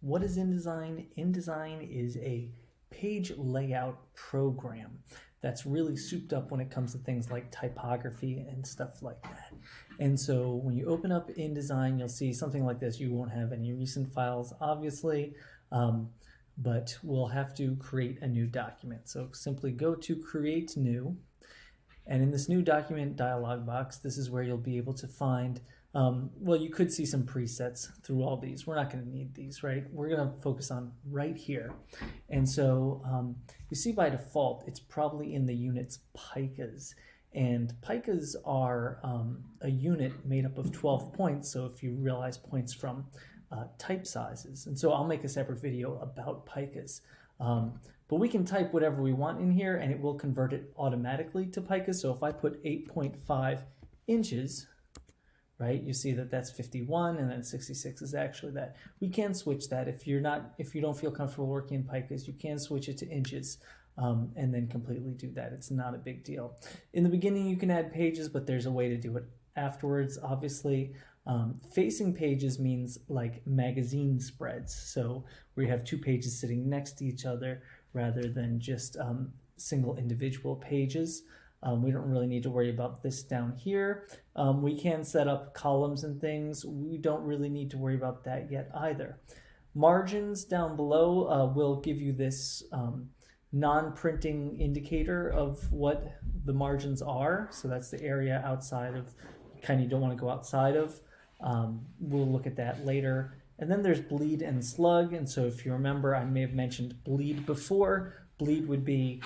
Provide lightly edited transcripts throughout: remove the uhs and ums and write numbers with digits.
What is InDesign? InDesign is a page layout program that's really souped up when it comes to things like typography and stuff like that. And so when you open up InDesign, you'll see something like this. You won't have any recent files, obviously, but we'll have to create a new document. So simply go to Create New. And in this new document dialog box, this is where you'll be able to find, well, you could see some presets through all these. We're not going to need these, right? We're going to focus on right here. And so you see by default, it's probably in the units picas. And picas are a unit made up of 12 points. So if you realize points from type sizes. And so I'll make a separate video about picas. But we can type whatever we want in here and it will convert it automatically to picas. So if I put 8.5 inches, right, you see that that's 51 and then 66 is actually that. We can switch that if you don't feel comfortable working in picas, you can switch it to inches and then completely do that. It's not a big deal. In the beginning you can add pages, but there's a way to do it afterwards, obviously. Facing pages means like magazine spreads, so where you have two pages sitting next to each other rather than just single individual pages. We don't really need to worry about this down here. We can set up columns and things. We don't really need to worry about that yet either. Margins down below will give you this non-printing indicator of what the margins are. So that's the area outside of, kind of you don't want to go outside of. We'll look at that later. And then there's bleed and slug. And so if you remember, I may have mentioned bleed before. Bleed would be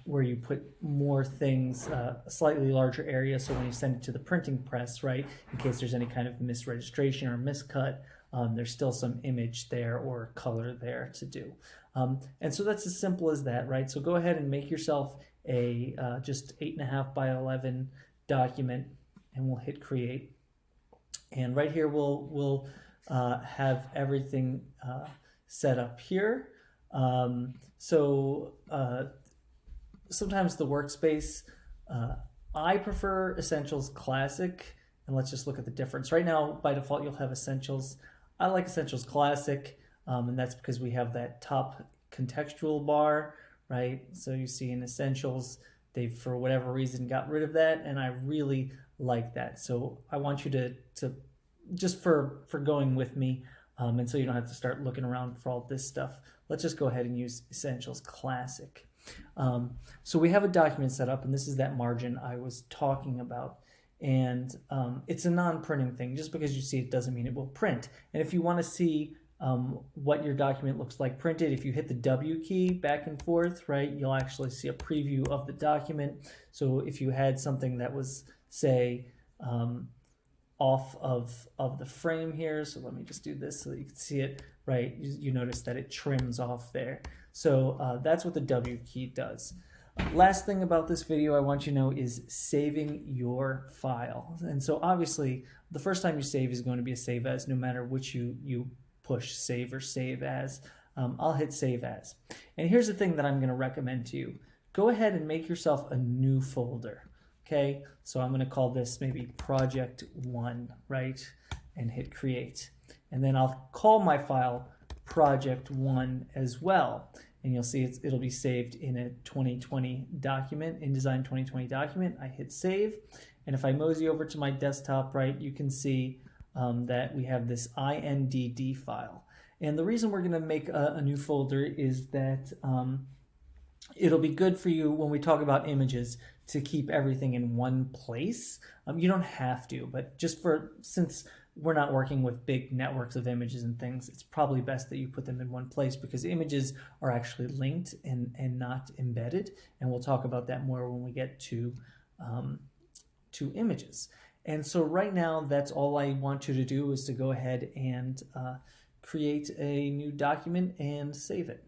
where you put more things, a slightly larger area. So when you send it to the printing press, right, in case there's any kind of misregistration or miscut, there's still some image there or color there to do. And so that's as simple as that, right? So go ahead and make yourself a just 8.5 by 11 document and we'll hit create. And right here we'll have everything set up here. Sometimes the workspace, I prefer Essentials Classic, and let's just look at the difference. Right now, by default, you'll have Essentials. I like Essentials Classic, and that's because we have that top contextual bar, right? So you see in Essentials, they, for whatever reason, got rid of that, and I really like that. So I want you to just for going with me, and so you don't have to start looking around for all this stuff, let's just go ahead and use Essentials Classic. So we have a document set up, and this is that margin I was talking about. And it's a non-printing thing. Just because you see it doesn't mean it will print. And if you want to see what your document looks like printed, if you hit the W key back and forth, right, you'll actually see a preview of the document. So if you had something that was, say, off of the frame here, so let me just do this so that you can see it, right, you notice that it trims off there. So that's what the W key does. Last thing about this video I want you to know is saving your file. And so obviously the first time you save is going to be a save as, no matter which you push, save or save as. I'll hit save as. And here's the thing that I'm going to recommend to you. Go ahead and make yourself a new folder. Okay, so I'm going to call this maybe project 1, right? And hit create. And then I'll call my file project 1 as well. And you'll see it'll be saved in a 2020 document, InDesign 2020 document. I hit save. And if I mosey over to my desktop, right, you can see that we have this INDD file. And the reason we're going to make a new folder is that it'll be good for you when we talk about images to keep everything in one place. You don't have to, but just since we're not working with big networks of images and things, it's probably best that you put them in one place because images are actually linked and not embedded. And we'll talk about that more when we get to images. And so right now, that's all I want you to do is to go ahead and create a new document and save it.